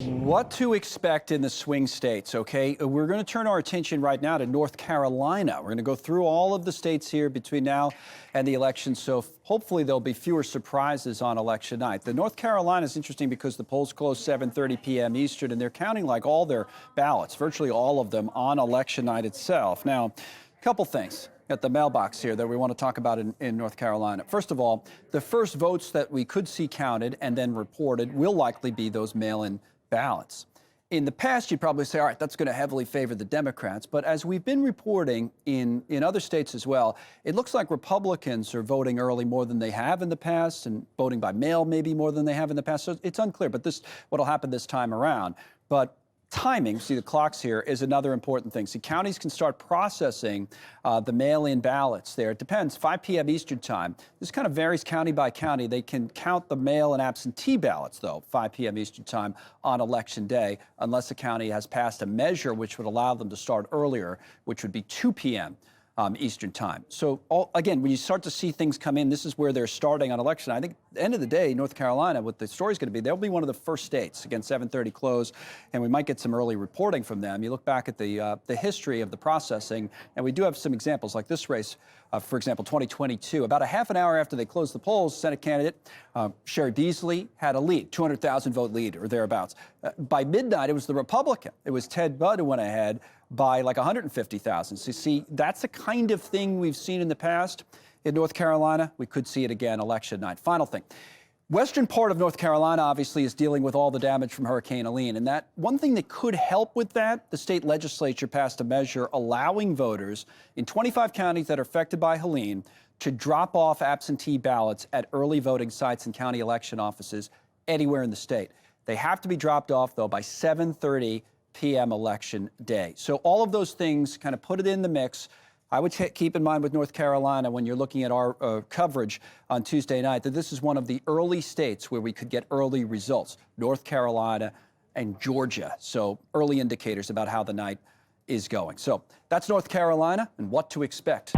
What to expect in the swing states, okay? We're going to turn our attention right now to North Carolina. We're going to go through all of the states here between now and the election, so hopefully there'll be fewer surprises on election night. The North Carolina is interesting because the polls close 7:30 p.m. Eastern, and they're counting like all their ballots, virtually all of them, on election night itself. Now, a couple things at the mailbox here that we want to talk about in North Carolina. First of all, the first votes that we could see counted and then reported will likely be those mail-in ballots. In the past, you'd probably say, all right, that's going to heavily favor the Democrats. But as we've been reporting in other states as well, it looks like Republicans are voting early more than they have in the past, and voting by mail maybe more than they have in the past. So it's unclear, but this what'll happen this time around. But timing, see the clocks here, is another important thing. See, counties can start processing the mail-in ballots there. It depends, 5 p.m. Eastern time. This kind of varies county by county. They can count the mail and absentee ballots, though, 5 p.m. Eastern time on Election Day, unless the county has passed a measure which would allow them to start earlier, which would be 2 p.m. Eastern time. So, again, when you start to see things come in, this is where they're starting on election. I think at the end of the day, North Carolina, what the story's going to be, they'll be one of the first states, again, 7:30 close, and we might get some early reporting from them. You look back at the history of the processing, and we do have some examples like this race, for example, 2022. About a half an hour after they closed the polls, Senate candidate Sherry Beasley had a lead, 200,000 vote lead or thereabouts. By midnight, it was the Republican. It was Ted Budd who went ahead by like 150,000. So you see, that's the kind of thing we've seen in the past in North Carolina. We could see it again election night. Final thing. Western part of North Carolina obviously is dealing with all the damage from Hurricane Helene. And that one thing that could help with that, the state legislature passed a measure allowing voters in 25 counties that are affected by Helene to drop off absentee ballots at early voting sites and county election offices anywhere in the state. They have to be dropped off, though, by 7:30 p.m. election day. So all of those things kind of put it in the mix. I would keep in mind with North Carolina when you're looking at our coverage on Tuesday night that this is one of the early states where we could get early results, North Carolina and Georgia. So early indicators about how the night is going. So that's North Carolina and what to expect.